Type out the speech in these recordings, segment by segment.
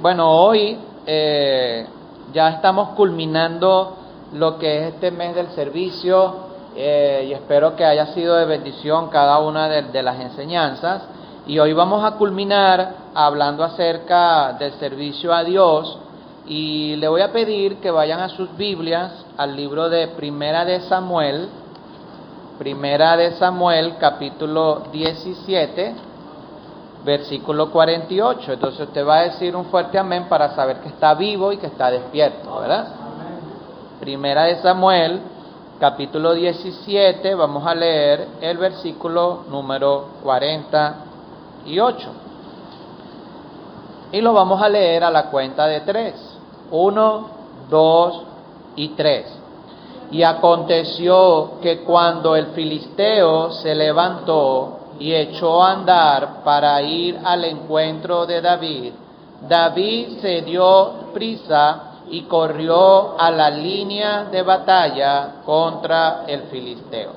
Bueno, hoy ya estamos culminando lo que es este mes del servicio y espero que haya sido de bendición cada una de las enseñanzas. Y hoy vamos a culminar hablando acerca del servicio a Dios y le voy a pedir que vayan a sus Biblias al libro de Primera de Samuel capítulo 17. Versículo 48. Entonces usted va a decir un fuerte amén para saber que está vivo y que está despierto, ¿verdad? Primera de Samuel, capítulo 17, vamos a leer el versículo número 48. Y lo vamos a leer a la cuenta de 3. 1, 2 y 3. Y aconteció que cuando el filisteo se levantó y echó a andar para ir al encuentro de David, David se dio prisa y corrió a la línea de batalla contra el filisteo.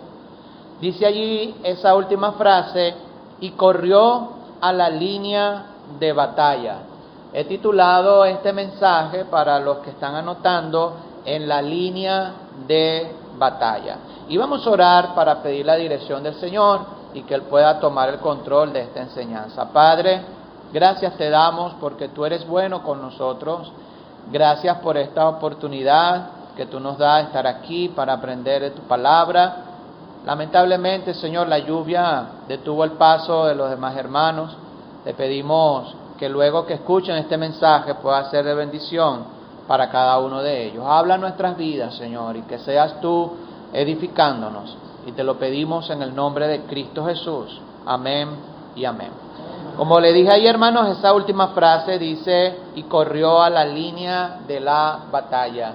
Dice allí esa última frase, y corrió a la línea de batalla. He titulado este mensaje, para los que están anotando, en la línea de batalla. Y vamos a orar para pedir la dirección del Señor y que Él pueda tomar el control de esta enseñanza. Padre, gracias te damos porque tú eres bueno con nosotros. Gracias por esta oportunidad que tú nos das de estar aquí para aprender de tu palabra. Lamentablemente, Señor, la lluvia detuvo el paso de los demás hermanos. Te pedimos que luego que escuchen este mensaje pueda ser de bendición para cada uno de ellos. Habla nuestras vidas, Señor, y que seas tú edificándonos. Y te lo pedimos en el nombre de Cristo Jesús. Amén y amén. Como le dije ayer, hermanos, esa última frase dice, y corrió a la línea de la batalla.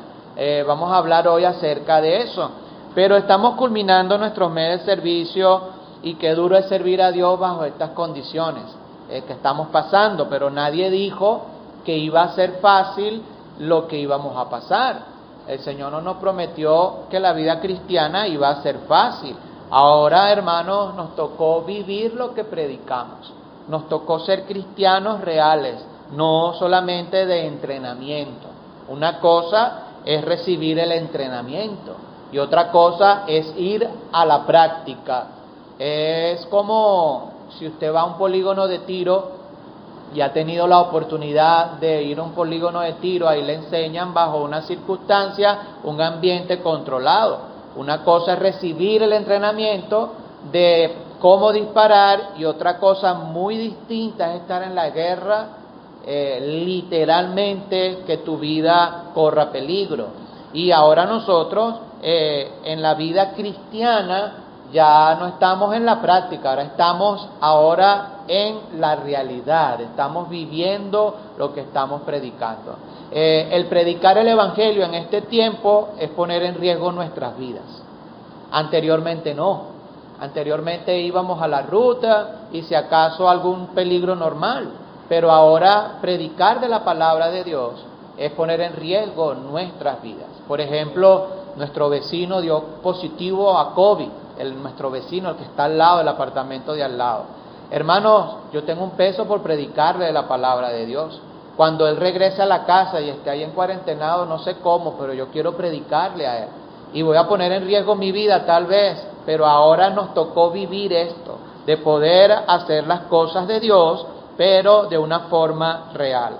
Vamos a hablar hoy acerca de eso. Pero estamos culminando nuestro mes de servicio y qué duro es servir a Dios bajo estas condiciones que estamos pasando. Pero nadie dijo que iba a ser fácil lo que íbamos a pasar. El Señor no nos prometió que la vida cristiana iba a ser fácil. Ahora, hermanos, nos tocó vivir lo que predicamos. Nos tocó ser cristianos reales, no solamente de entrenamiento. Una cosa es recibir el entrenamiento y otra cosa es ir a la práctica. Es como si usted va a un polígono de tiro y ha tenido la oportunidad de ir a un polígono de tiro, ahí le enseñan bajo una circunstancia, un ambiente controlado. Una cosa es recibir el entrenamiento de cómo disparar y otra cosa muy distinta es estar en la guerra, literalmente que tu vida corra peligro. Y ahora nosotros en la vida cristiana ya no estamos en la práctica, ahora estamos en la realidad, estamos viviendo lo que estamos predicando. El predicar el Evangelio en este tiempo es poner en riesgo nuestras vidas. Anteriormente no, anteriormente íbamos a la ruta y si acaso algún peligro normal, pero ahora predicar de la palabra de Dios es poner en riesgo nuestras vidas. Por ejemplo, nuestro vecino dio positivo a COVID. Nuestro vecino, el que está al lado del apartamento de al lado. Hermanos, yo tengo un peso por predicarle de la palabra de Dios. Cuando él regrese a la casa y esté ahí en cuarentenado, no sé cómo, pero yo quiero predicarle a él. Y voy a poner en riesgo mi vida tal vez, pero ahora nos tocó vivir esto, de poder hacer las cosas de Dios, pero de una forma real.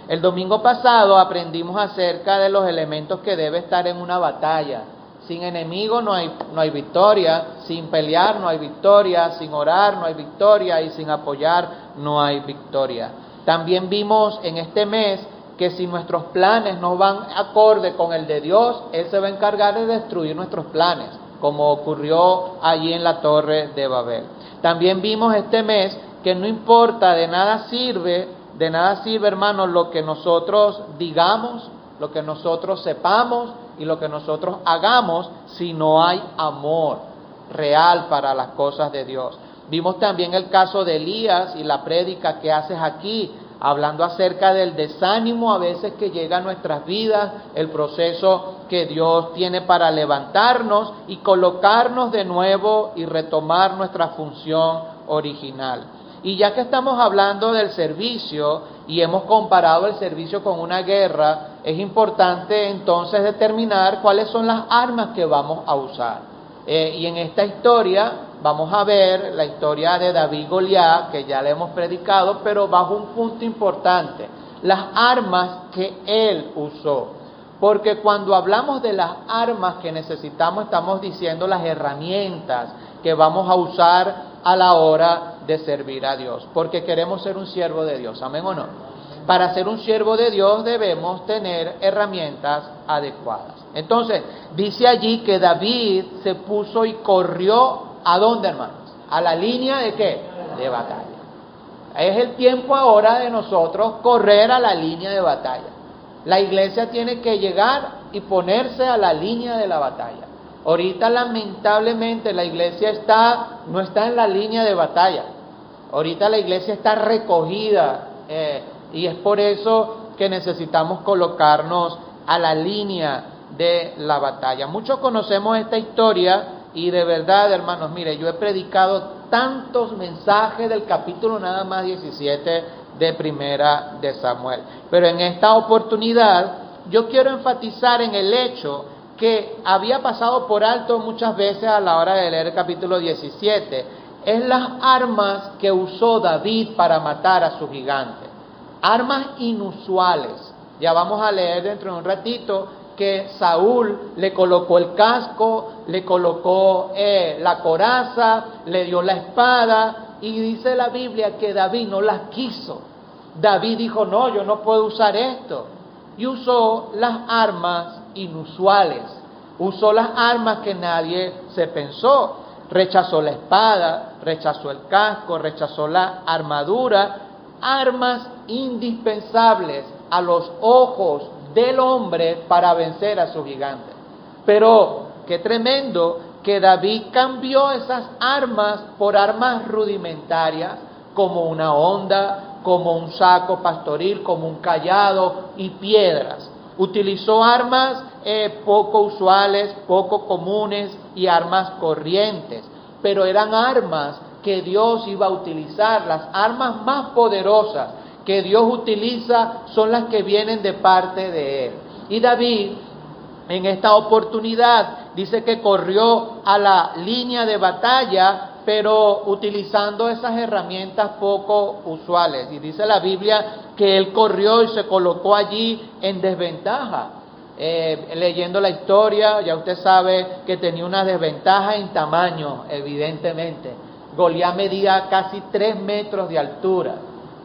El domingo pasado aprendimos acerca de los elementos que debe estar en una batalla. Sin enemigo no hay victoria, sin pelear no hay victoria, sin orar no hay victoria y sin apoyar no hay victoria. También vimos en este mes que si nuestros planes no van acorde con el de Dios, Él se va a encargar de destruir nuestros planes, como ocurrió allí en la Torre de Babel. También vimos este mes que no importa, de nada sirve, hermanos, lo que nosotros digamos, lo que nosotros sepamos y lo que nosotros hagamos si no hay amor real para las cosas de Dios. Vimos también el caso de Elías y la prédica que haces aquí, hablando acerca del desánimo a veces que llega a nuestras vidas, el proceso que Dios tiene para levantarnos y colocarnos de nuevo y retomar nuestra función original. Y ya que estamos hablando del servicio y hemos comparado el servicio con una guerra, es importante entonces determinar cuáles son las armas que vamos a usar. Y en esta historia vamos a ver la historia de David y Goliat, que ya le hemos predicado, pero bajo un punto importante, las armas que él usó. Porque cuando hablamos de las armas que necesitamos, estamos diciendo las herramientas que vamos a usar a la hora de servir a Dios, porque queremos ser un siervo de Dios, ¿amén o no? Para ser un siervo de Dios debemos tener herramientas adecuadas. Entonces, dice allí que David se puso y corrió, ¿a dónde, hermanos? A la línea de ¿qué? De batalla. Es el tiempo ahora de nosotros correr a la línea de batalla. La iglesia tiene que llegar y ponerse a la línea de la batalla. Ahorita lamentablemente la iglesia no está en la línea de batalla. Ahorita la iglesia está recogida y es por eso que necesitamos colocarnos a la línea de la batalla. Muchos conocemos esta historia y de verdad, hermanos, mire, yo he predicado tantos mensajes del capítulo nada más 17 de Primera de Samuel. Pero en esta oportunidad yo quiero enfatizar en el hecho que había pasado por alto muchas veces a la hora de leer el capítulo 17, es las armas que usó David para matar a su gigante. Armas inusuales. Ya vamos a leer dentro de un ratito que Saúl le colocó el casco, le colocó la coraza, le dio la espada, y dice la Biblia que David no las quiso. David dijo, no, yo no puedo usar esto. Y usó las armas inusuales, usó las armas que nadie se pensó. Rechazó la espada, rechazó el casco, rechazó la armadura, armas indispensables a los ojos del hombre para vencer a su gigante. Pero qué tremendo que David cambió esas armas por armas rudimentarias, como una honda, como un saco pastoril, como un cayado y piedras. Utilizó armas poco usuales, poco comunes y armas corrientes, pero eran armas que Dios iba a utilizar. Las armas más poderosas que Dios utiliza son las que vienen de parte de Él. Y David, en esta oportunidad, dice que corrió a la línea de batalla, pero utilizando esas herramientas poco usuales. Y dice la Biblia que él corrió y se colocó allí en desventaja. Leyendo la historia, ya usted sabe que tenía una desventaja en tamaño, evidentemente. Goliat medía casi 3 metros de altura.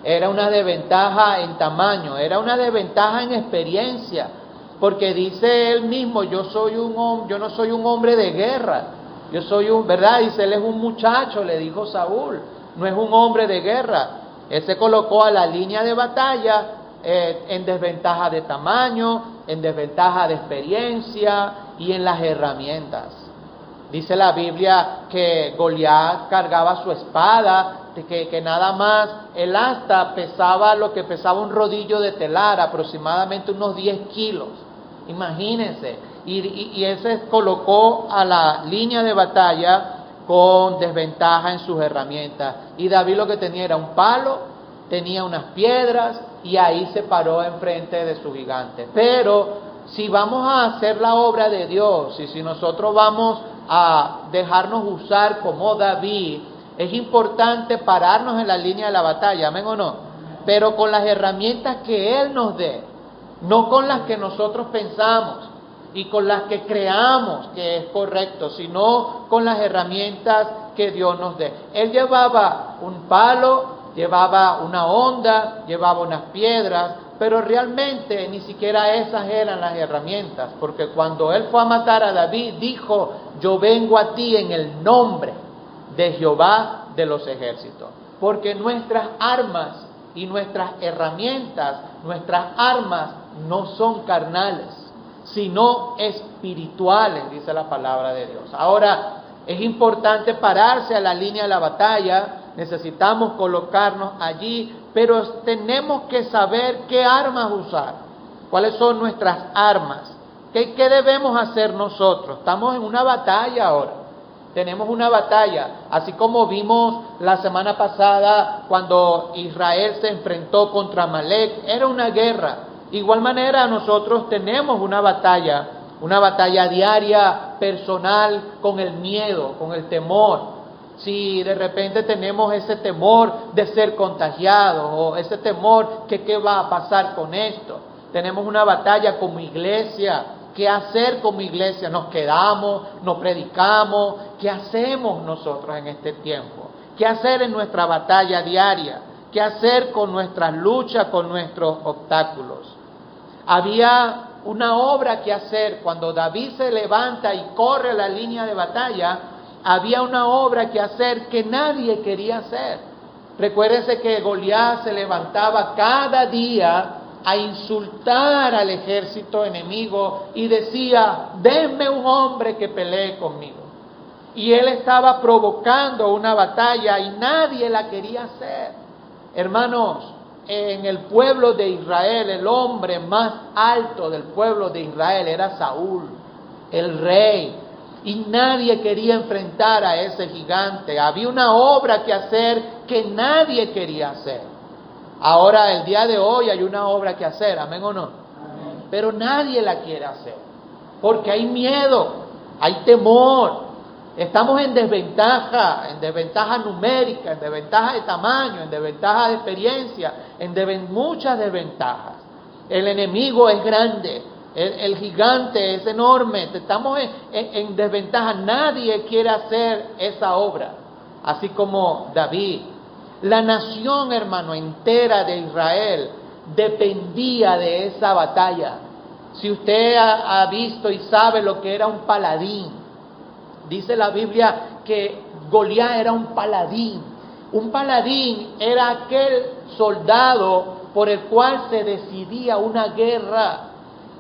Era una desventaja en tamaño, era una desventaja en experiencia, porque dice él mismo, yo no soy un hombre de guerra. Yo soy ¿verdad? Dice, él es un muchacho, le dijo Saúl, no es un hombre de guerra. Él se colocó a la línea de batalla en desventaja de tamaño, en desventaja de experiencia y en las herramientas. Dice la Biblia que Goliat cargaba su espada, que nada más el asta pesaba lo que pesaba un rodillo de telar, aproximadamente unos 10 kilos. Imagínense. Y él se colocó a la línea de batalla con desventaja en sus herramientas. Y David lo que tenía era un palo, tenía unas piedras y ahí se paró enfrente de su gigante. Pero si vamos a hacer la obra de Dios y si nosotros vamos a dejarnos usar como David, es importante pararnos en la línea de la batalla, ¿amén o no? Pero con las herramientas que Él nos dé, no con las que nosotros pensamos y con las que creamos que es correcto, sino con las herramientas que Dios nos dé. Él llevaba un palo, llevaba una honda, llevaba unas piedras, pero realmente ni siquiera esas eran las herramientas, porque cuando él fue a matar a David, dijo, yo vengo a ti en el nombre de Jehová de los ejércitos, porque nuestras armas y nuestras herramientas, nuestras armas no son carnales, sino espirituales, dice la palabra de Dios. Ahora, es importante pararse a la línea de la batalla, necesitamos colocarnos allí, pero tenemos que saber qué armas usar, cuáles son nuestras armas, qué debemos hacer nosotros. Estamos en una batalla ahora, tenemos una batalla. Así como vimos la semana pasada cuando Israel se enfrentó contra Amalek, era una guerra. De igual manera nosotros tenemos una batalla diaria, personal, con el miedo, con el temor. Si de repente tenemos ese temor de ser contagiados o ese temor que qué va a pasar con esto, tenemos una batalla como iglesia. ¿Qué hacer como iglesia? ¿Nos quedamos? ¿Nos predicamos? ¿Qué hacemos nosotros en este tiempo? ¿Qué hacer en nuestra batalla diaria? ¿Qué hacer con nuestras luchas, con nuestros obstáculos? Había una obra que hacer cuando David se levanta y corre la línea de batalla. Había una obra que hacer que nadie quería hacer. Recuérdense que Goliat se levantaba cada día a insultar al ejército enemigo y decía: denme un hombre que pelee conmigo. Y él estaba provocando una batalla y nadie la quería hacer. Hermanos, en el pueblo de Israel, el hombre más alto del pueblo de Israel era Saúl, el rey. Y nadie quería enfrentar a ese gigante. Había una obra que hacer que nadie quería hacer. Ahora, el día de hoy hay una obra que hacer, ¿amén o no? Amén. Pero nadie la quiere hacer, porque hay miedo, hay temor. Estamos en desventaja numérica, en desventaja de tamaño, en desventaja de experiencia, muchas desventajas. El enemigo es grande. El gigante es enorme, estamos en desventaja, nadie quiere hacer esa obra, así como David. La nación, hermano, entera de Israel dependía de esa batalla. Si usted ha visto y sabe lo que era un paladín, dice la Biblia que Goliat era un paladín. Un paladín era aquel soldado por el cual se decidía una guerra.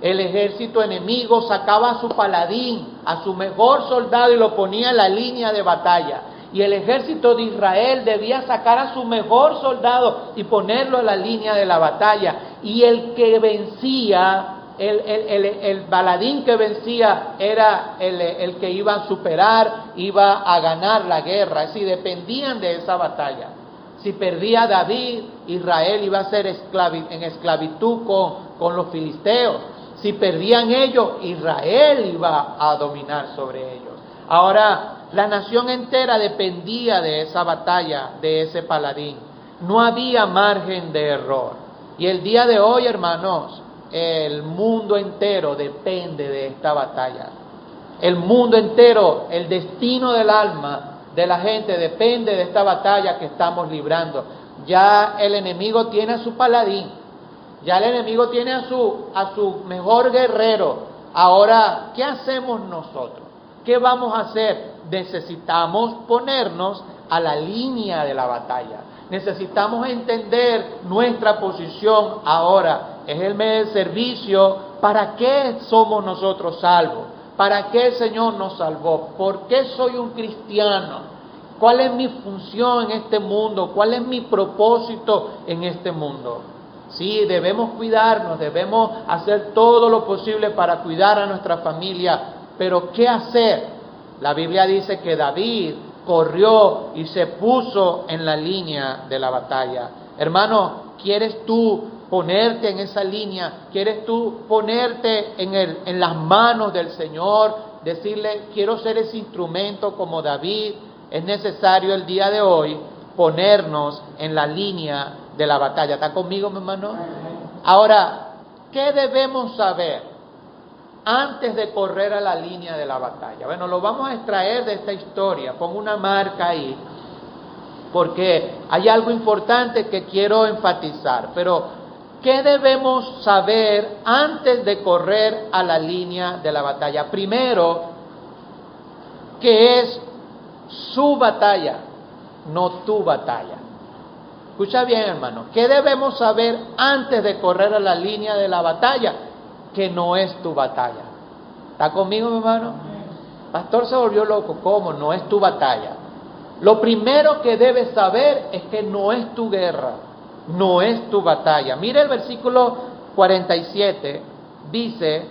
El ejército enemigo sacaba a su paladín, a su mejor soldado, y lo ponía en la línea de batalla. Y el ejército de Israel debía sacar a su mejor soldado y ponerlo en la línea de la batalla. Y el que vencía, el paladín que vencía, era el que iba a superar, iba a ganar la guerra. Es decir, dependían de esa batalla. Si perdía David, Israel iba a ser en esclavitud con los filisteos. Si perdían ellos, Israel iba a dominar sobre ellos. Ahora, la nación entera dependía de esa batalla, de ese paladín. No había margen de error. Y el día de hoy, hermanos, el mundo entero depende de esta batalla. El mundo entero, el destino del alma de la gente depende de esta batalla que estamos librando. Ya el enemigo tiene a su paladín. Ya el enemigo tiene a su mejor guerrero. Ahora, ¿qué hacemos nosotros? ¿Qué vamos a hacer? Necesitamos ponernos a la línea de la batalla. Necesitamos entender nuestra posición ahora. Es el medio de servicio. ¿Para qué somos nosotros salvos? ¿Para qué el Señor nos salvó? ¿Por qué soy un cristiano? ¿Cuál es mi función en este mundo? ¿Cuál es mi propósito en este mundo? Sí, debemos cuidarnos, debemos hacer todo lo posible para cuidar a nuestra familia, pero ¿qué hacer? La Biblia dice que David corrió y se puso en la línea de la batalla. Hermano, ¿quieres tú ponerte en esa línea? ¿Quieres tú ponerte en las manos del Señor? Decirle, quiero ser ese instrumento como David. Es necesario el día de hoy ponernos en la línea de la batalla. ¿Está conmigo, mi hermano? Ahora, ¿qué debemos saber antes de correr a la línea de la batalla? Bueno, lo vamos a extraer de esta historia. Pongo una marca ahí, porque hay algo importante que quiero enfatizar. Pero, ¿qué debemos saber antes de correr a la línea de la batalla? Primero, que es su batalla, no tu batalla. Escucha bien, hermano. ¿Qué debemos saber antes de correr a la línea de la batalla? Que no es tu batalla. ¿Está conmigo, mi hermano? Pastor se volvió loco. ¿Cómo? No es tu batalla. Lo primero que debes saber es que no es tu guerra, no es tu batalla. Mire el versículo 47, dice,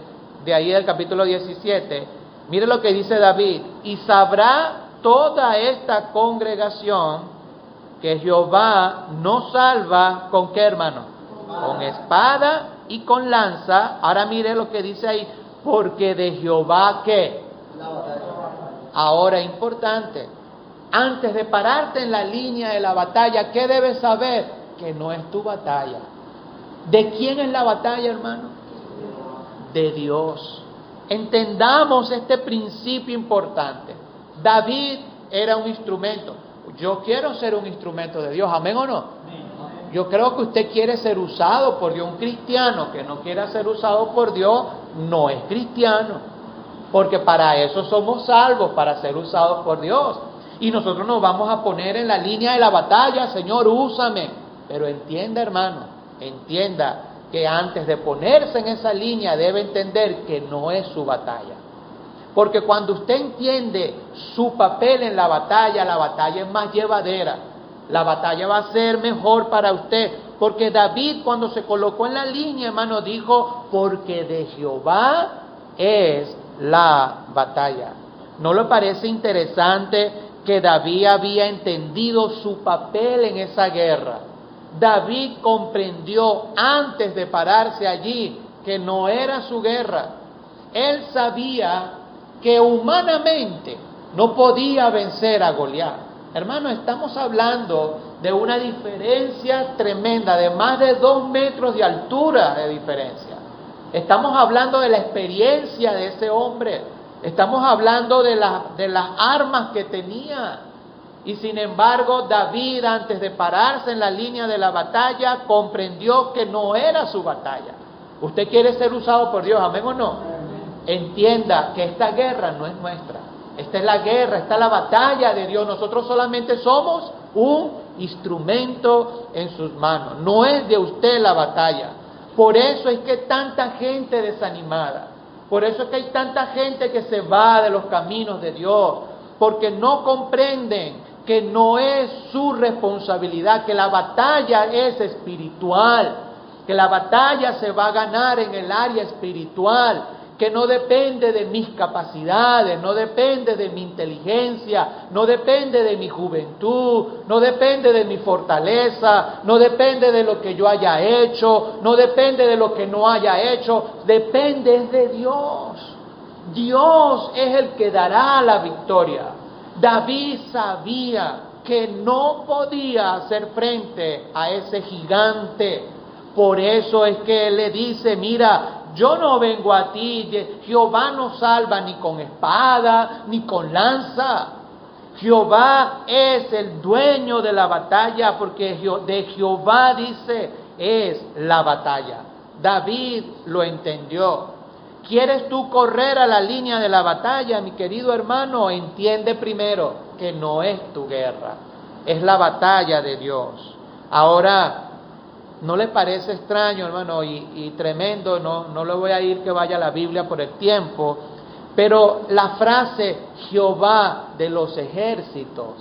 de ahí del capítulo 17, mire lo que dice David: y sabrá toda esta congregación que Jehová no salva ¿con qué, hermano? Con espada y con lanza. Ahora mire lo que dice ahí, porque de Jehová ¿qué? Ahora, importante, antes de pararte en la línea de la batalla, ¿qué debes saber? Que no es tu batalla. ¿De quién es la batalla, hermano? De Dios. Entendamos este principio importante. David era un instrumento. Yo quiero ser un instrumento de Dios, ¿amén o no? Yo creo que usted quiere ser usado por Dios. Un cristiano que no quiera ser usado por Dios no es cristiano. Porque para eso somos salvos, para ser usados por Dios. Y nosotros nos vamos a poner en la línea de la batalla, Señor, úsame. Pero entienda, hermano, entienda que antes de ponerse en esa línea debe entender que no es su batalla. Porque cuando usted entiende su papel en la batalla es más llevadera. La batalla va a ser mejor para usted. Porque David, cuando se colocó en la línea, hermano, dijo, porque de Jehová es la batalla. ¿No le parece interesante que David había entendido su papel en esa guerra? David comprendió antes de pararse allí que no era su guerra. Él sabía que humanamente no podía vencer a Goliat. Hermano, estamos hablando de una diferencia tremenda, de más de 2 metros de altura de diferencia. Estamos hablando de la experiencia de ese hombre. Estamos hablando de las armas que tenía. Y sin embargo, David, antes de pararse en la línea de la batalla, comprendió que no era su batalla. ¿Usted quiere ser usado por Dios? ¿Amén o no? Entienda que esta guerra no es nuestra. Esta es la guerra, esta es la batalla de Dios. Nosotros solamente somos un instrumento en sus manos. No es de usted la batalla. Por eso es que hay tanta gente desanimada. Por eso es que hay tanta gente que se va de los caminos de Dios. Porque no comprenden que no es su responsabilidad, que la batalla es espiritual, que la batalla se va a ganar en el área espiritual, que no depende de mis capacidades, no depende de mi inteligencia, no depende de mi juventud, no depende de mi fortaleza, no depende de lo que yo haya hecho, no depende de lo que no haya hecho, depende de Dios. Dios es el que dará la victoria. David sabía que no podía hacer frente a ese gigante. Por eso es que él le dice, mira, yo no vengo a ti, Jehová no salva ni con espada, ni con lanza. Jehová es el dueño de la batalla, porque de Jehová, dice, es la batalla. David lo entendió. ¿Quieres tú correr a la línea de la batalla, mi querido hermano? Entiende primero que no es tu guerra, es la batalla de Dios. Ahora, ¿no le parece extraño, hermano, y tremendo? No le voy a ir que vaya a la Biblia por el tiempo, pero la frase Jehová de los ejércitos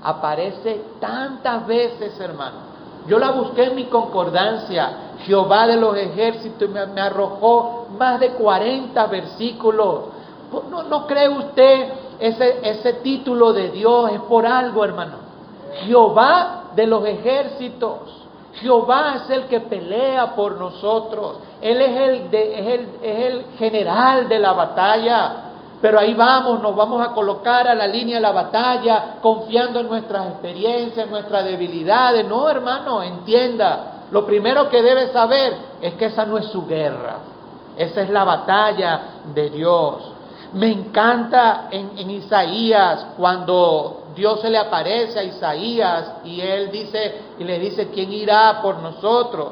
aparece tantas veces, hermano. Yo la busqué en mi concordancia, Jehová de los ejércitos, y me arrojó más de 40 versículos. ¿No cree usted ese título de Dios es por algo, hermano? Jehová de los ejércitos. Jehová es el que pelea por nosotros. Él es el general de la batalla. Pero ahí vamos, nos vamos a colocar a la línea de la batalla, confiando en nuestras experiencias, en nuestras debilidades. No, hermano, entienda. Lo primero que debe saber es que esa no es su guerra. Esa es la batalla de Dios. Me encanta en Isaías cuando Dios se le aparece a Isaías y él dice, y le dice, ¿quién irá por nosotros?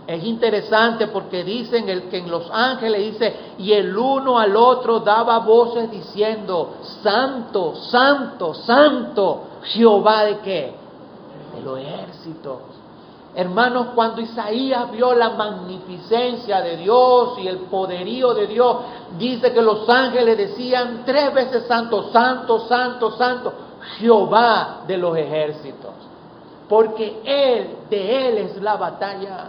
Es interesante porque dicen que en los ángeles dice, y el uno al otro daba voces diciendo, Santo, Santo, Santo, Jehová ¿de qué? De los ejércitos. Hermanos, cuando Isaías vio la magnificencia de Dios y el poderío de Dios, dice que los ángeles decían 3 veces Santo, Santo, Santo, Santo, Jehová de los ejércitos. Porque de Él es la batalla.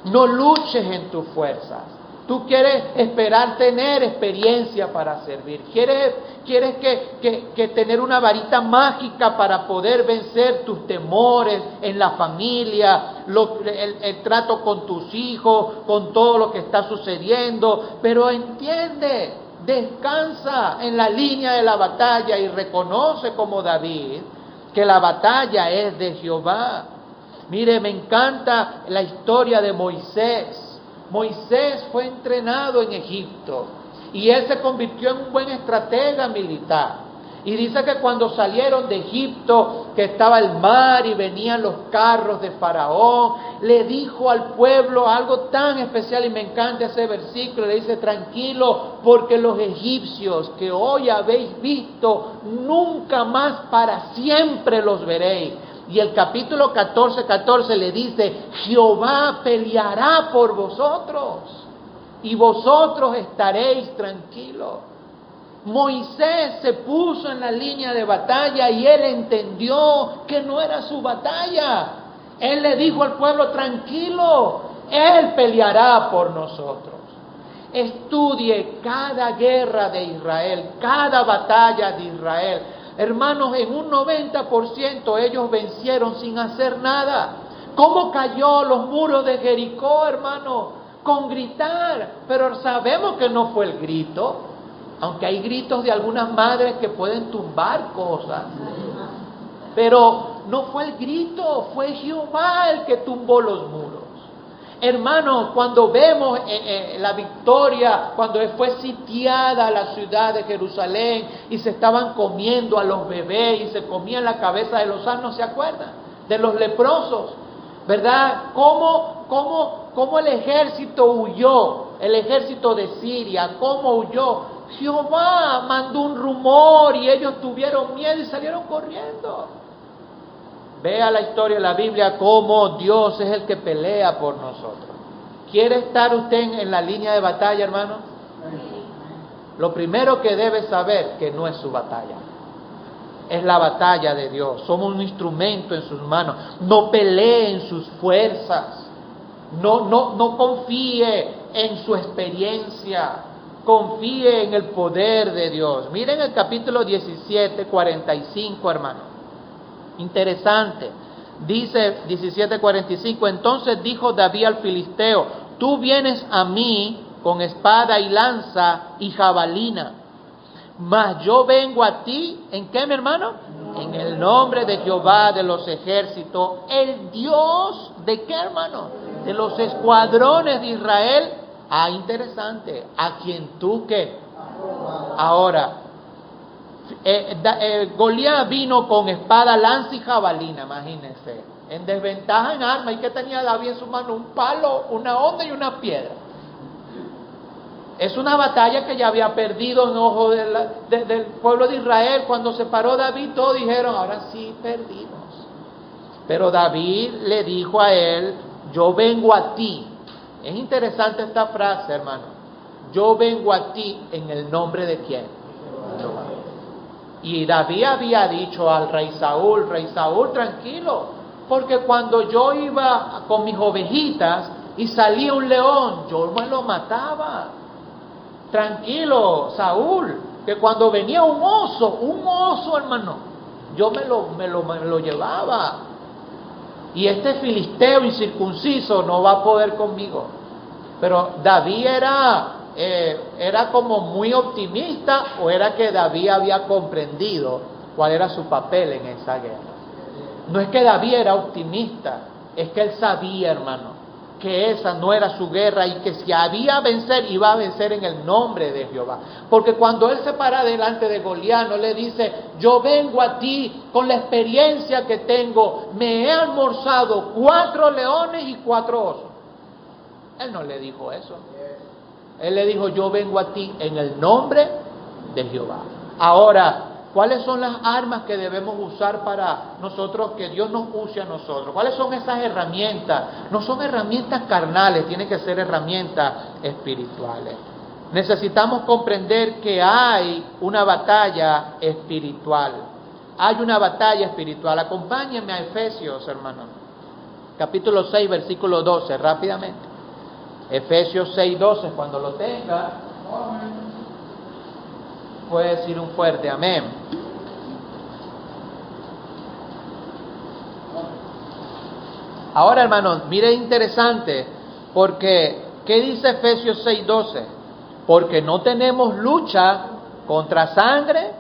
No luches en tus fuerzas. Tú quieres esperar tener experiencia para servir. Quieres que tener una varita mágica para poder vencer tus temores en la familia, el trato con tus hijos, con todo lo que está sucediendo. Pero entiende, descansa en la línea de la batalla y reconoce como David que la batalla es de Jehová. Mire, me encanta la historia de Moisés. Moisés fue entrenado en Egipto y él se convirtió en un buen estratega militar. Y dice que cuando salieron de Egipto, que estaba el mar y venían los carros de Faraón, le dijo al pueblo algo tan especial, y me encanta ese versículo. Le dice: tranquilo, porque los egipcios que hoy habéis visto, nunca más para siempre los veréis. Y el capítulo 14 le dice: Jehová peleará por vosotros y vosotros estaréis tranquilos. Moisés se puso en la línea de batalla y él entendió que no era su batalla. Él le dijo al pueblo: tranquilo, él peleará por nosotros. Estudie cada guerra de Israel, cada batalla de Israel. Hermanos, en un 90% ellos vencieron sin hacer nada. ¿Cómo cayó los muros de Jericó, hermano? Con gritar. Pero sabemos que no fue el grito, aunque hay gritos de algunas madres que pueden tumbar cosas. Pero no fue el grito, fue Jehová el que tumbó los muros. Hermanos, cuando vemos la victoria, cuando fue sitiada la ciudad de Jerusalén y se estaban comiendo a los bebés y se comían la cabeza de los asnos, ¿se acuerdan? De los leprosos, ¿verdad? ¿Cómo el ejército huyó? El ejército de Siria, ¿cómo huyó? Jehová mandó un rumor y ellos tuvieron miedo y salieron corriendo. Vea la historia de la Biblia, cómo Dios es el que pelea por nosotros. ¿Quiere estar usted en la línea de batalla, hermano? Lo primero que debe saber que no es su batalla. Es la batalla de Dios. Somos un instrumento en sus manos. No pelee en sus fuerzas. No confíe en su experiencia. Confíe en el poder de Dios. Miren el capítulo 17, 45, hermano. Interesante. Dice 17:45, entonces dijo David al filisteo: tú vienes a mí con espada y lanza y jabalina, mas yo vengo a ti, ¿en qué, mi hermano? En el nombre de Jehová de los ejércitos, el Dios de qué, hermano? De los escuadrones de Israel. Ah, interesante. A quien tú qué. Ahora, Goliat vino con espada, lanza y jabalina, imagínense, en desventaja en arma. ¿Y qué tenía David en su mano? Un palo, una onda y una piedra. Es una batalla que ya había perdido en ojo del pueblo de Israel. Cuando se paró David, todos dijeron: ahora sí perdimos. Pero David le dijo a él: yo vengo a ti. Es interesante esta frase, hermano. Yo vengo a ti en el nombre de quién. Y David había dicho al rey Saúl: tranquilo, porque cuando yo iba con mis ovejitas y salía un león, yo me lo mataba. Tranquilo, Saúl, que cuando venía un oso, hermano, yo me lo llevaba. Y este filisteo incircunciso no va a poder conmigo. Pero David era como muy optimista, o era que David había comprendido cuál era su papel en esa guerra. No es que David era optimista, es que él sabía, hermano, que esa no era su guerra y que si había a vencer, iba a vencer en el nombre de Jehová. Porque cuando él se para delante de Goliat, no le dice: yo vengo a ti con la experiencia que tengo, me he almorzado 4 leones y 4 osos. Él no le dijo eso. Él le dijo: yo vengo a ti en el nombre de Jehová. Ahora, ¿cuáles son las armas que debemos usar para nosotros, que Dios nos use a nosotros? ¿Cuáles son esas herramientas? No son herramientas carnales, tienen que ser herramientas espirituales. Necesitamos comprender que hay una batalla espiritual. Hay una batalla espiritual. Acompáñenme a Efesios, hermanos. Capítulo 6, versículo 12, rápidamente. Efesios 6:12, cuando lo tenga, puede decir un fuerte amén. Ahora, hermanos, mire, interesante, porque ¿qué dice Efesios 6:12? Porque no tenemos lucha contra sangre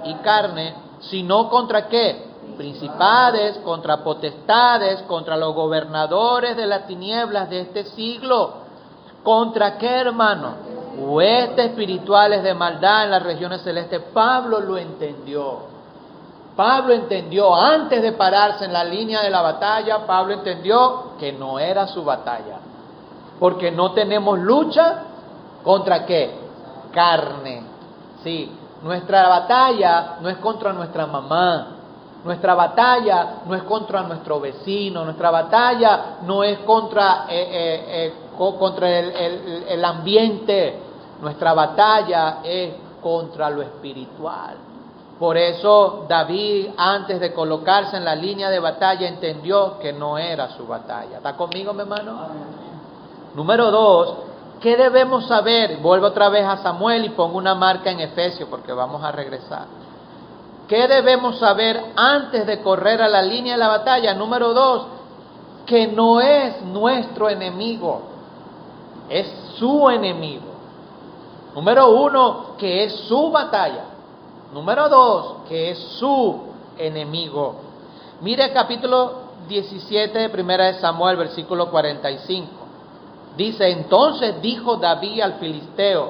y carne, sino contra ¿qué? Principados, contra potestades, contra los gobernadores de las tinieblas de este siglo. ¿Contra qué, hermano? Huestes espirituales de maldad en las regiones celestes. Pablo lo entendió. Pablo entendió, antes de pararse en la línea de la batalla, Pablo entendió que no era su batalla. Porque no tenemos lucha contra ¿qué? Carne. Sí, nuestra batalla no es contra nuestra mamá. Nuestra batalla no es contra nuestro vecino. Nuestra batalla no es contra el ambiente. Nuestra batalla es contra lo espiritual. Por eso David, antes de colocarse en la línea de batalla, entendió que no era su batalla. ¿Está conmigo, mi hermano? Número 2, ¿qué debemos saber? Vuelvo otra vez a Samuel y pongo una marca en Efesios porque vamos a regresar. ¿Qué debemos saber antes de correr a la línea de la batalla? Número 2, que no es nuestro enemigo, es su enemigo. Número 1, que es su batalla. Número 2, que es su enemigo. Mire el capítulo 17 de Primera de Samuel, versículo 45. Dice, entonces dijo David al filisteo,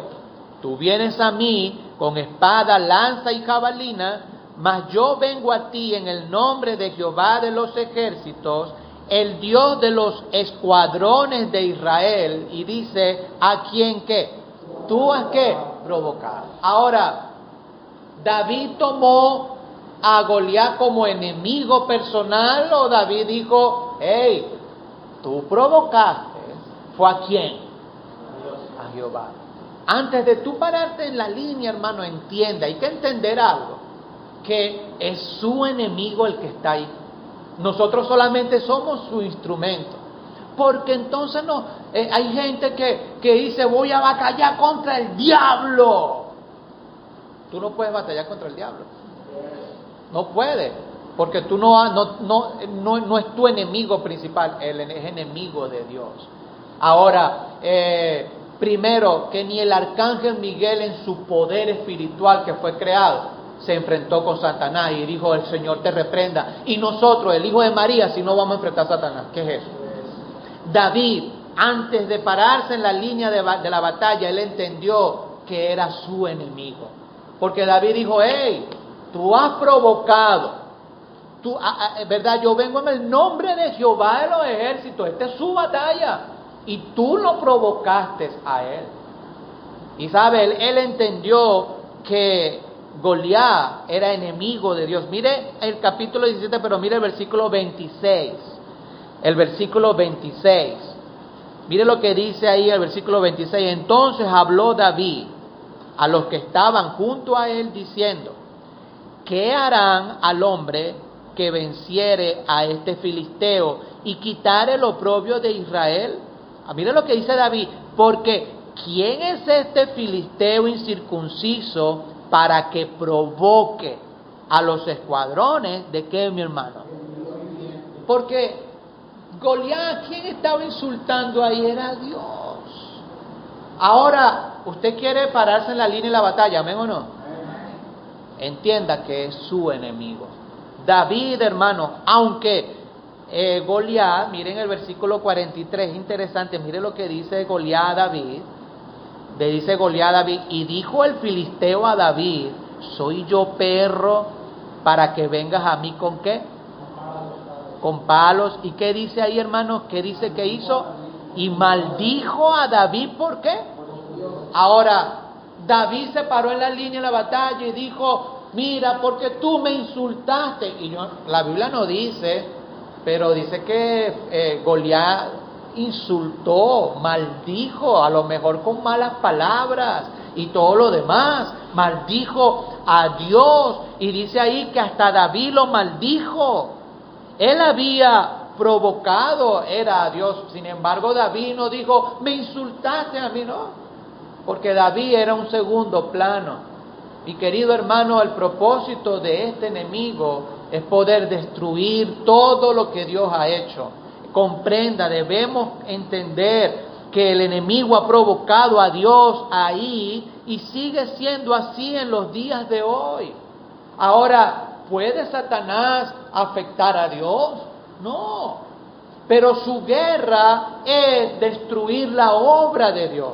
tú vienes a mí con espada, lanza y jabalina, mas yo vengo a ti en el nombre de Jehová de los ejércitos, el Dios de los escuadrones de Israel. Y dice, ¿a quién qué? ¿Tú a qué? Provocar. Ahora, ¿David tomó a Goliat como enemigo personal o David dijo, hey, tú provocaste? ¿Fue a quién? A Jehová. Antes de tú pararte en la línea, hermano, entienda, hay que entender algo, que es su enemigo el que está ahí. Nosotros solamente somos su instrumento. Porque entonces no, hay gente que dice, voy a batallar contra el diablo. Tú no puedes batallar contra el diablo. No puedes, porque tú no es tu enemigo principal, él es enemigo de Dios. Ahora, primero, que ni el arcángel Miguel en su poder espiritual que fue creado, se enfrentó con Satanás y dijo, el Señor te reprenda. Y nosotros, el hijo de María, si no vamos a enfrentar a Satanás. ¿Qué es eso? David, antes de pararse en la línea de la batalla, él entendió que era su enemigo. Porque David dijo, hey, tú has provocado, ¿verdad? Yo vengo en el nombre de Jehová de los ejércitos, esta es su batalla, y tú lo provocaste a él. Y sabe, él entendió que Goliat era enemigo de Dios. Mire el capítulo 17, pero mire el versículo 26. El versículo 26. Mire lo que dice ahí el versículo 26. Entonces habló David a los que estaban junto a él diciendo, ¿qué harán al hombre que venciere a este filisteo y quitare el oprobio de Israel? Mire lo que dice David, porque ¿quién es este filisteo incircunciso para que provoque a los escuadrones de qué, mi hermano? Porque Goliat, ¿quién estaba insultando ahí? Era Dios. Ahora, ¿usted quiere pararse en la línea de la batalla, amén o no? Entienda que es su enemigo. David, hermano, aunque Goliat, miren el versículo 43, interesante, mire lo que dice Goliat a David. Le dice Goliat a David, y dijo el filisteo a David, ¿soy yo perro para que vengas a mí con qué? Con palos. ¿Y qué dice ahí, hermano? ¿Qué dice que hizo? Y maldijo a David, ¿por qué? Ahora, David se paró en la línea de la batalla y dijo, mira, porque tú me insultaste. Y la Biblia no dice, pero dice que Goliat insultó, maldijo, a lo mejor con malas palabras y todo lo demás, maldijo a Dios, y dice ahí que hasta David lo maldijo. Él había provocado era a Dios. Sin embargo, David no dijo, me insultaste a mí, no. Porque David era un segundo plano. Mi querido hermano, el propósito de este enemigo es poder destruir todo lo que Dios ha hecho. Comprenda, debemos entender que el enemigo ha provocado a Dios ahí y sigue siendo así en los días de hoy. Ahora, ¿puede Satanás afectar a Dios? No. Pero su guerra es destruir la obra de Dios.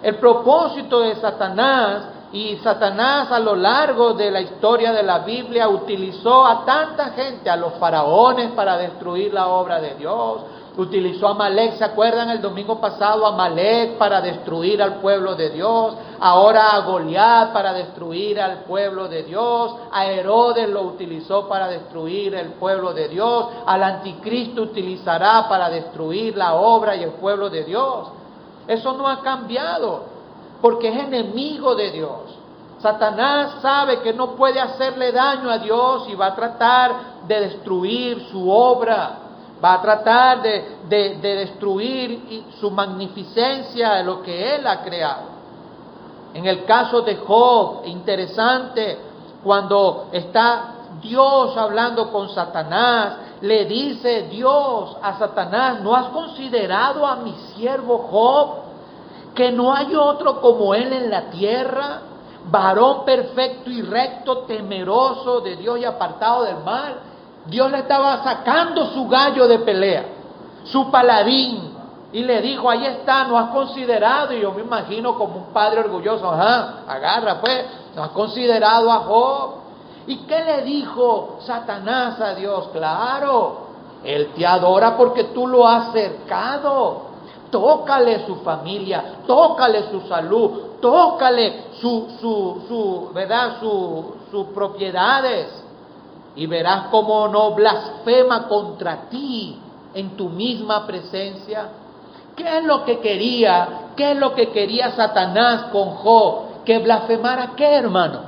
El propósito de Satanás, y Satanás a lo largo de la historia de la Biblia utilizó a tanta gente, a los faraones para destruir la obra de Dios, utilizó a Amalek, ¿se acuerdan el domingo pasado? A Amalek para destruir al pueblo de Dios, ahora a Goliat para destruir al pueblo de Dios, a Herodes lo utilizó para destruir el pueblo de Dios, al anticristo utilizará para destruir la obra y el pueblo de Dios. Eso no ha cambiado, porque es enemigo de Dios. Satanás sabe que no puede hacerle daño a Dios y va a tratar de destruir su obra, va a tratar de destruir su magnificencia de lo que Él ha creado. En el caso de Job, interesante, cuando está Dios hablando con Satanás, le dice Dios a Satanás, ¿no has considerado a mi siervo Job? Que no hay otro como él en la tierra, varón perfecto y recto, temeroso de Dios y apartado del mal. Dios le estaba sacando su gallo de pelea, su paladín, y le dijo, ahí está, ¿no has considerado? Y yo me imagino como un padre orgulloso, agarra pues, ¿no has considerado a Job? ¿Y qué le dijo Satanás a Dios? Claro, él te adora porque tú lo has cercado. Tócale su familia, tócale su salud, tócale sus propiedades y verás cómo no blasfema contra ti en tu misma presencia. ¿Qué es lo que quería? ¿Qué es lo que quería Satanás con Job? Que blasfemara, ¿qué, hermano?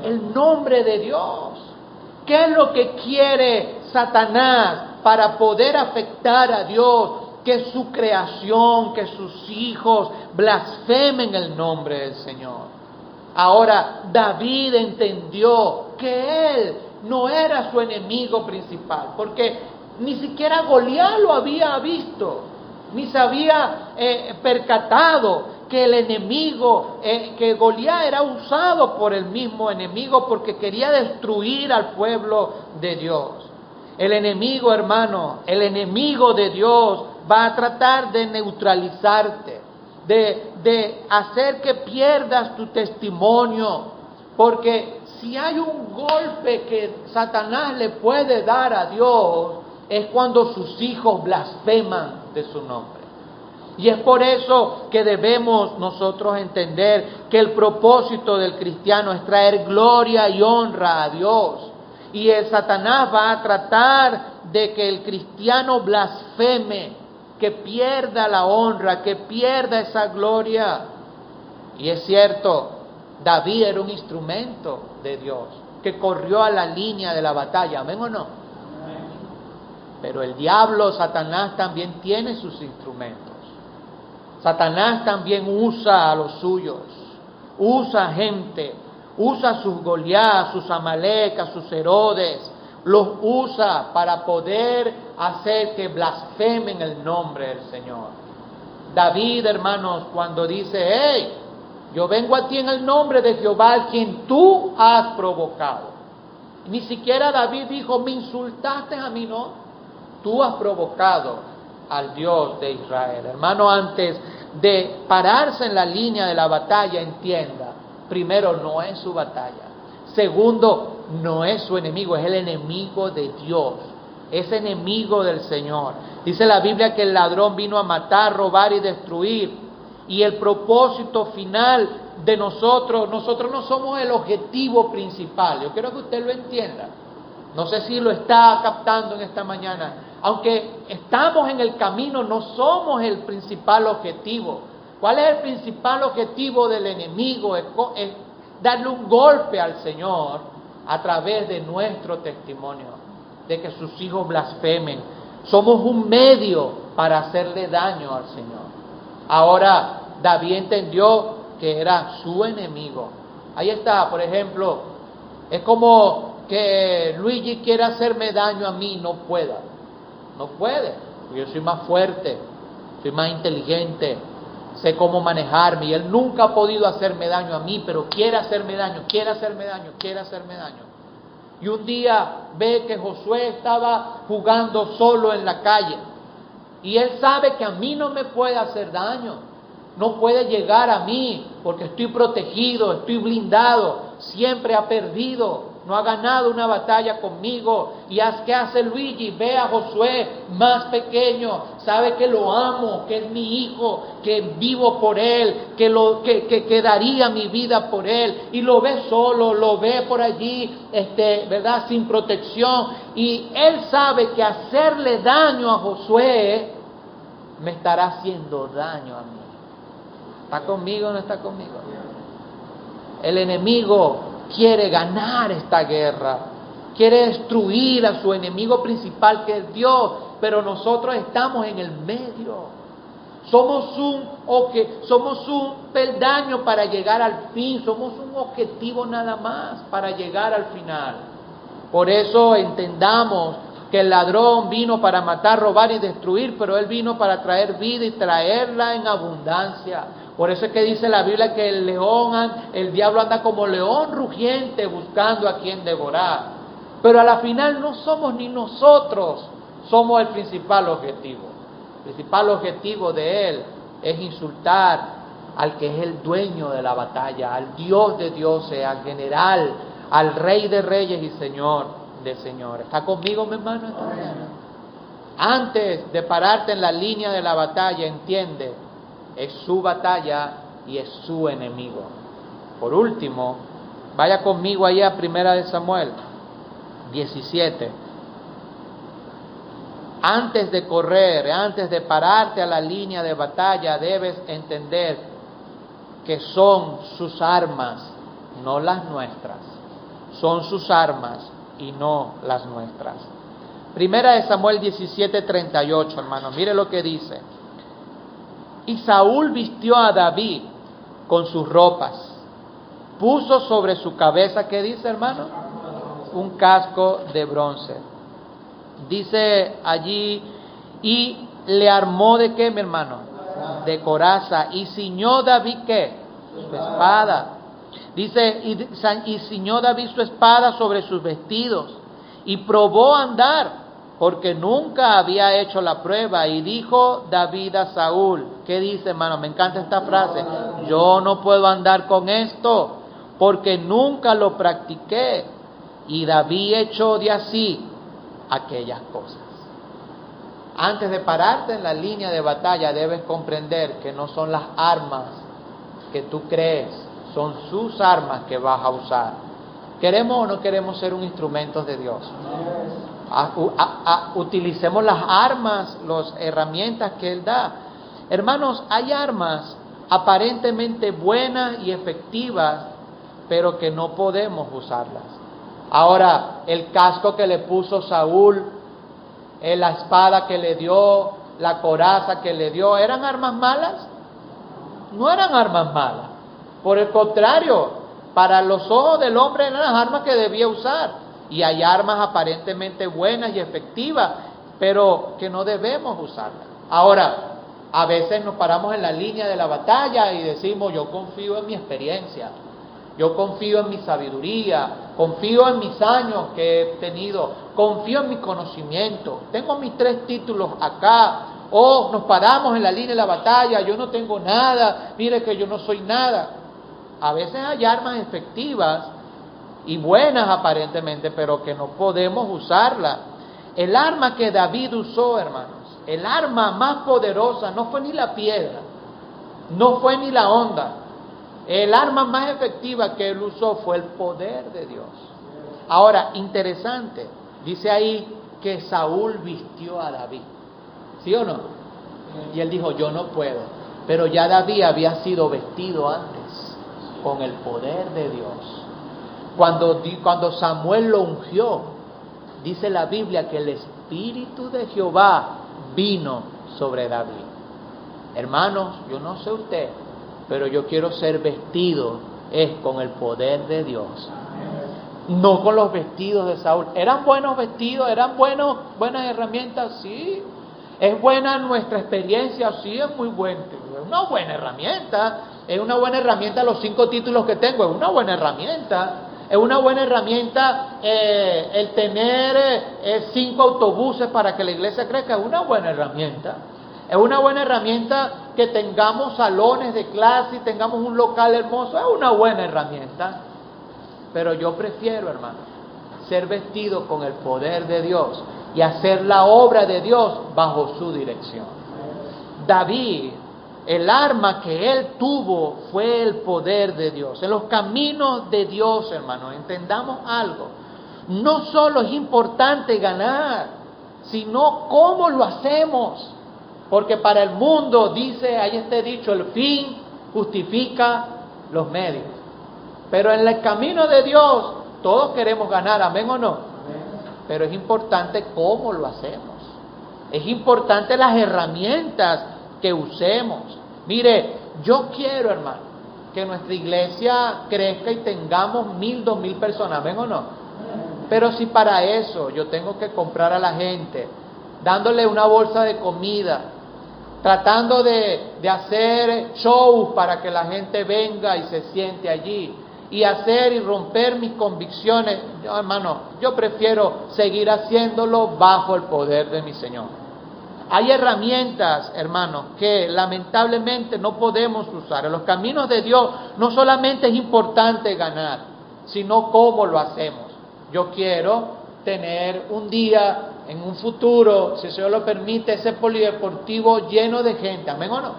El nombre de Dios. ¿Qué es lo que quiere Satanás para poder afectar a Dios? Que su creación, que sus hijos blasfemen el nombre del Señor. Ahora, David entendió que él no era su enemigo principal, porque ni siquiera Goliat lo había visto, ni se había percatado que el enemigo, que Goliat era usado por el mismo enemigo porque quería destruir al pueblo de Dios. El enemigo, hermano, el enemigo de Dios va a tratar de neutralizarte, de hacer que pierdas tu testimonio, porque si hay un golpe que Satanás le puede dar a Dios, es cuando sus hijos blasfeman de su nombre. Y es por eso que debemos nosotros entender que el propósito del cristiano es traer gloria y honra a Dios. Y el Satanás va a tratar de que el cristiano blasfeme, que pierda la honra, que pierda esa gloria. Y es cierto, David era un instrumento de Dios, que corrió a la línea de la batalla, ¿amén o no? Pero el diablo, Satanás, también tiene sus instrumentos. Satanás también usa a los suyos, usa gente, usa sus Goliat, sus Amalek, sus Herodes, los usa para poder hacer que blasfemen el nombre del Señor. David, hermanos, cuando dice, hey, yo vengo a ti en el nombre de Jehová, al quien tú has provocado. Ni siquiera David dijo, me insultaste a mí, no. Tú has provocado al Dios de Israel. Hermano, antes de pararse en la línea de la batalla, entienda, primero, no es su batalla. Segundo, no es su enemigo, es el enemigo de Dios. Es enemigo del Señor. Dice la Biblia que el ladrón vino a matar, robar y destruir. Y el propósito final de nosotros no somos el objetivo principal. Yo quiero que usted lo entienda. No sé si lo está captando en esta mañana. Aunque estamos en el camino, no somos el principal objetivo. ¿Cuál es el principal objetivo del enemigo? Es darle un golpe al Señor a través de nuestro testimonio, de que sus hijos blasfemen. Somos un medio para hacerle daño al Señor. Ahora, David entendió que era su enemigo. Ahí está, por ejemplo, es como que Luigi quiera hacerme daño a mí, no pueda. No puede, porque yo soy más fuerte, soy más inteligente, sé cómo manejarme, y él nunca ha podido hacerme daño a mí, pero quiere hacerme daño, quiere hacerme daño, quiere hacerme daño. Y un día ve que Josué estaba jugando solo en la calle, y él sabe que a mí no me puede hacer daño, no puede llegar a mí, porque estoy protegido, estoy blindado, siempre ha perdido, no ha ganado una batalla conmigo. ¿Y qué hace Luigi? Ve a Josué más pequeño, sabe que lo amo, que es mi hijo, que vivo por él, que daría mi vida por él, y lo ve solo, lo ve por allí, ¿verdad? Sin protección, y él sabe que hacerle daño a Josué me estará haciendo daño a mí. ¿Está conmigo o no está conmigo? El enemigo quiere ganar esta guerra, quiere destruir a su enemigo principal, que es Dios, pero nosotros estamos en el medio. Somos un peldaño para llegar al fin, somos un objetivo nada más para llegar al final. Por eso entendamos que el ladrón vino para matar, robar y destruir, pero él vino para traer vida y traerla en abundancia. Por eso es que dice la Biblia que el diablo anda como león rugiente buscando a quien devorar. Pero a la final no somos ni nosotros, somos el principal objetivo. El principal objetivo de él es insultar al que es el dueño de la batalla, al Dios de dioses, al general, al Rey de reyes y Señor de señores. ¿Está conmigo, mi hermano, esta mañana? Antes de pararte en la línea de la batalla, entiende, es su batalla y es su enemigo. Por último, vaya conmigo allá a 1 Samuel 17. Antes de correr, antes de pararte a la línea de batalla, debes entender que son sus armas, no las nuestras. Son sus armas y no las nuestras. 1 Samuel 17:38, hermano, mire lo que dice. Y Saúl vistió a David con sus ropas, puso sobre su cabeza, ¿qué dice, hermano? Un casco de bronce. Dice allí, y le armó ¿de qué, mi hermano? De coraza. Y ciñó David, ¿qué? Su espada. Dice, y ciñó David su espada sobre sus vestidos, y probó a andar, porque nunca había hecho la prueba. Y dijo David a Saúl, ¿qué dice, hermano? Me encanta esta frase: yo no puedo andar con esto, porque nunca lo practiqué. Y David echó de así aquellas cosas. Antes de pararte en la línea de batalla, debes comprender que no son las armas que tú crees, son sus armas que vas a usar. ¿Queremos o no queremos ser un instrumento de Dios? Utilicemos las armas, las herramientas que Él da. Hermanos, hay armas aparentemente buenas y efectivas, pero que no podemos usarlas. Ahora, el casco que le puso Saúl, la espada que le dio, la coraza que le dio, ¿eran armas malas? No eran armas malas. Por el contrario, para los ojos del hombre eran las armas que debía usar. Y hay armas aparentemente buenas y efectivas, pero que no debemos usarlas. Ahora, a veces nos paramos en la línea de la batalla y decimos, yo confío en mi experiencia, yo confío en mi sabiduría, confío en mis años que he tenido, confío en mi conocimiento, tengo mis 3 títulos acá. O nos paramos en la línea de la batalla, yo no tengo nada, mire que yo no soy nada. A veces hay armas efectivas y buenas aparentemente, pero que no podemos usarla. El arma que David usó, hermanos, el arma más poderosa no fue ni la piedra, no fue ni la onda. El arma más efectiva que él usó fue el poder de Dios. Ahora, interesante, dice ahí que Saúl vistió a David, ¿sí o no? Y él dijo, yo no puedo. Pero ya David había sido vestido antes con el poder de Dios. Cuando Samuel lo ungió, dice la Biblia que el Espíritu de Jehová vino sobre David. Hermanos, yo no sé usted, pero yo quiero ser vestido con el poder de Dios. No con los vestidos de Saúl. ¿Eran buenos vestidos? ¿Eran buenas herramientas? Sí. ¿Es buena nuestra experiencia? Sí, es muy buena. Es una buena herramienta. Es una buena herramienta los 5 títulos que tengo. Es una buena herramienta. Es una buena herramienta el tener 5 autobuses para que la iglesia crezca. Es una buena herramienta. Es una buena herramienta que tengamos salones de clase y tengamos un local hermoso. Es una buena herramienta. Pero yo prefiero, hermano, ser vestido con el poder de Dios y hacer la obra de Dios bajo su dirección. David, el arma que él tuvo fue el poder de Dios. En los caminos de Dios, hermano, entendamos algo. No solo es importante ganar, sino cómo lo hacemos. Porque para el mundo, dice, ahí está dicho, el fin justifica los medios. Pero en el camino de Dios, todos queremos ganar, amén o no. Pero es importante cómo lo hacemos. Es importante las herramientas que usemos. Mire, yo quiero, hermano, que nuestra iglesia crezca y tengamos 1,000, 2,000 personas, amén o no. Pero si para eso yo tengo que comprar a la gente, dándole una bolsa de comida, tratando de hacer shows para que la gente venga y se siente allí, y hacer y romper mis convicciones, hermano, yo prefiero seguir haciéndolo bajo el poder de mi Señor. Hay herramientas, hermanos, que lamentablemente no podemos usar. En los caminos de Dios no solamente es importante ganar, sino cómo lo hacemos. Yo quiero tener un día, en un futuro, si el Señor lo permite, ese polideportivo lleno de gente, amén o no.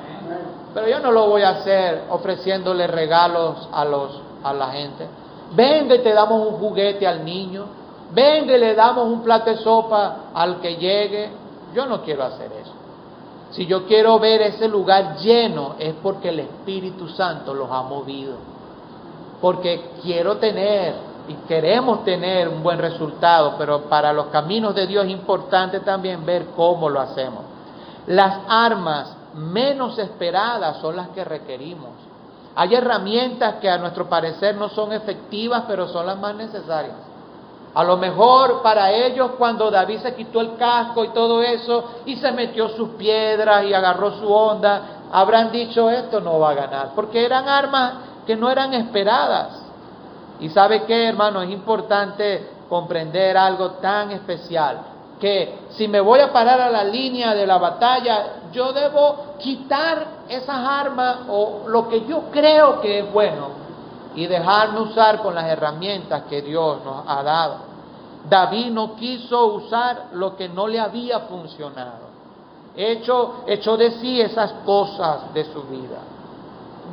Pero yo no lo voy a hacer ofreciéndole regalos a la gente. Venga y te damos un juguete al niño. Venga y le damos un plato de sopa al que llegue. Yo no quiero hacer eso. Si yo quiero ver ese lugar lleno, es porque el Espíritu Santo los ha movido. Porque quiero tener y queremos tener un buen resultado, pero para los caminos de Dios es importante también ver cómo lo hacemos. Las armas menos esperadas son las que requerimos. Hay herramientas que a nuestro parecer no son efectivas, pero son las más necesarias. A lo mejor para ellos, cuando David se quitó el casco y todo eso, y se metió sus piedras y agarró su onda, habrán dicho, esto no va a ganar, porque eran armas que no eran esperadas. Y ¿sabe qué, hermano? Es importante comprender algo tan especial, que si me voy a parar a la línea de la batalla, yo debo quitar esas armas o lo que yo creo que es bueno y dejarme usar con las herramientas que Dios nos ha dado. David no quiso usar lo que no le había funcionado. Echó de sí esas cosas de su vida,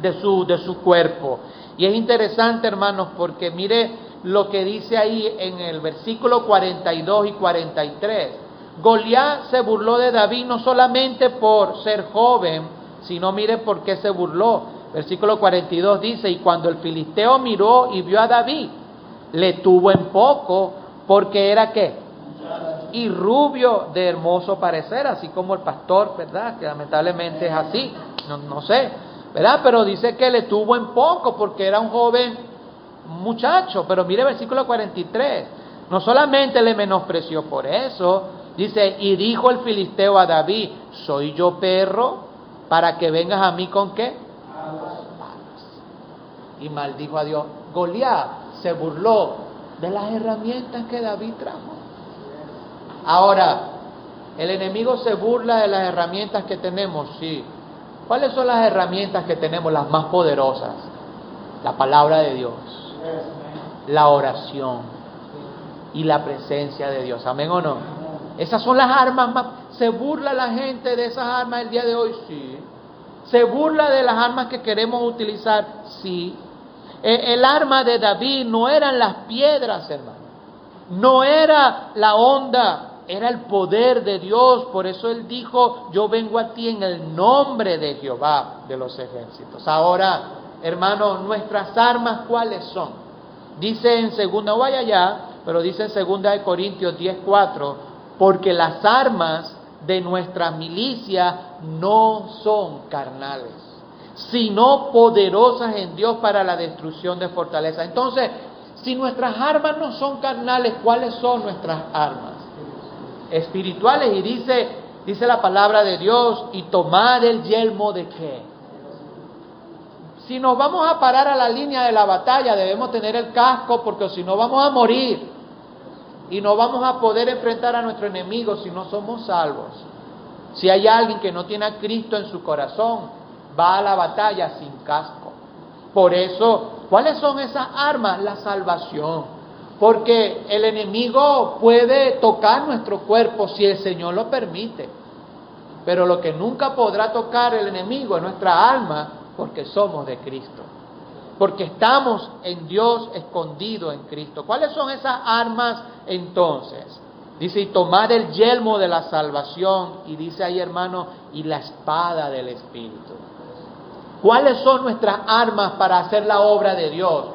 de su cuerpo. Y es interesante, hermanos, porque mire lo que dice ahí en el versículo 42 y 43. Goliat se burló de David no solamente por ser joven, sino mire por qué se burló. Versículo 42 dice, y cuando el filisteo miró y vio a David, le tuvo en poco, porque era ¿qué? Y rubio de hermoso parecer, así como el pastor, ¿verdad? Que lamentablemente es así, no sé, ¿verdad? Pero dice que le tuvo en poco, porque era un joven muchacho. Pero mire versículo 43, no solamente le menospreció por eso, dice, y dijo el filisteo a David, ¿soy yo perro para que vengas a mí con qué? Y maldijo a Dios. Goliat se burló de las herramientas que David trajo. Ahora, ¿el enemigo se burla de las herramientas que tenemos? Sí. ¿Cuáles son las herramientas que tenemos, las más poderosas? La palabra de Dios, la oración y la presencia de Dios. ¿Amén o no? Esas son las armas más. ¿Se burla la gente de esas armas el día de hoy? Sí. ¿Se burla de las armas que queremos utilizar? Sí. El arma de David no eran las piedras, hermano. No era la onda, era el poder de Dios. Por eso él dijo, yo vengo a ti en el nombre de Jehová de los ejércitos. Ahora, hermano, nuestras armas, ¿cuáles son? Dice en segunda, vaya allá, pero dice en 2 Corintios 10:4, porque las armas de nuestra milicia no son carnales, sino poderosas en Dios para la destrucción de fortalezas. Entonces, si nuestras armas no son carnales, ¿cuáles son nuestras armas? Espirituales. Y dice la palabra de Dios, y tomar el yelmo de ¿qué? Si nos vamos a parar a la línea de la batalla, debemos tener el casco, porque si no vamos a morir. Y no vamos a poder enfrentar a nuestro enemigo si no somos salvos. Si hay alguien que no tiene a Cristo en su corazón, va a la batalla sin casco. Por eso, ¿cuáles son esas armas? La salvación. Porque el enemigo puede tocar nuestro cuerpo si el Señor lo permite. Pero lo que nunca podrá tocar el enemigo es nuestra alma, porque somos de Cristo. Porque estamos en Dios, escondidos en Cristo. ¿Cuáles son esas armas entonces? Dice, y tomar el yelmo de la salvación, y dice ahí, hermano, y la espada del Espíritu. ¿Cuáles son nuestras armas para hacer la obra de Dios?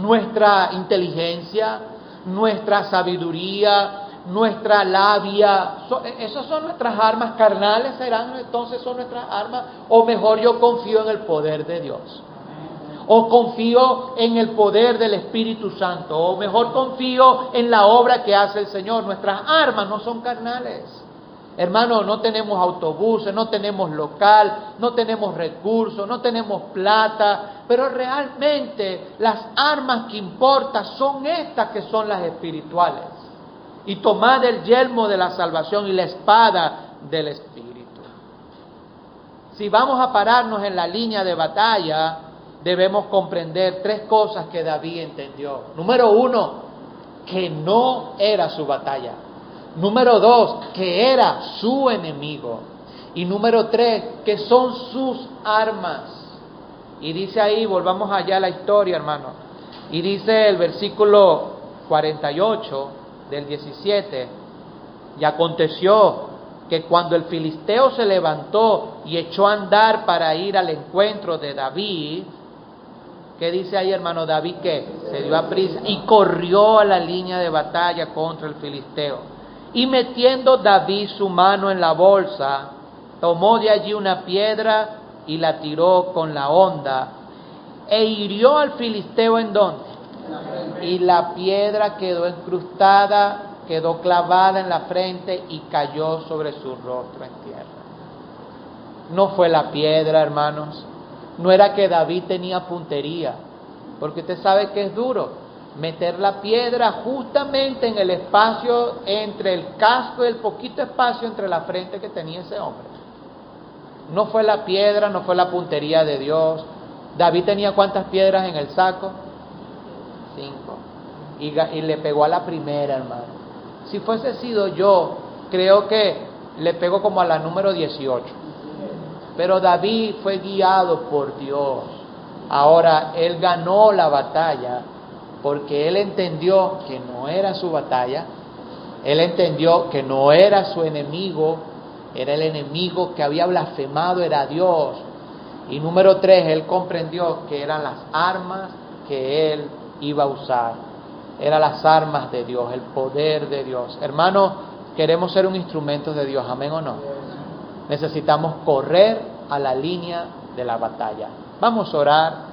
Nuestra inteligencia, nuestra sabiduría, nuestra labia. ¿Esas son nuestras armas carnales? ¿Serán entonces son nuestras armas? O mejor, yo confío en el poder de Dios. O confío en el poder del Espíritu Santo, o mejor confío en la obra que hace el Señor. Nuestras armas no son carnales. Hermano, no tenemos autobuses, no tenemos local, no tenemos recursos, no tenemos plata, pero realmente las armas que importan son estas que son las espirituales. Y tomad el yelmo de la salvación y la espada del Espíritu. Si vamos a pararnos en la línea de batalla, debemos comprender tres cosas que David entendió. Número 1, que no era su batalla. Número 2, que era su enemigo. Y número 3, que son sus armas. Y dice ahí, volvamos allá a la historia, hermano. Y dice el versículo 48 del 17, y aconteció que cuando el filisteo se levantó y echó a andar para ir al encuentro de David, ¿qué dice ahí, hermano? David, ¿qué? Se dio a prisa y corrió a la línea de batalla contra el filisteo. Y metiendo David su mano en la bolsa, tomó de allí una piedra y la tiró con la honda, e hirió al filisteo ¿en dónde? Y la piedra quedó incrustada, quedó clavada en la frente y cayó sobre su rostro en tierra. No fue la piedra, hermanos. No era que David tenía puntería, porque usted sabe que es duro meter la piedra justamente en el espacio entre el casco y el poquito espacio entre la frente que tenía ese hombre. No fue la piedra, no fue la puntería de Dios. David tenía ¿cuántas piedras en el saco? 5. Y le pegó a la primera, hermano. Si fuese sido yo, creo que le pegó como a la número 18. Pero David fue guiado por Dios. Ahora, él ganó la batalla porque él entendió que no era su batalla. Él entendió que no era su enemigo, era el enemigo que había blasfemado, era Dios. Y número 3, él comprendió que eran las armas que él iba a usar. Eran las armas de Dios, el poder de Dios. Hermano, queremos ser un instrumento de Dios, ¿amén o no? Necesitamos correr a la línea de la batalla. Vamos a orar.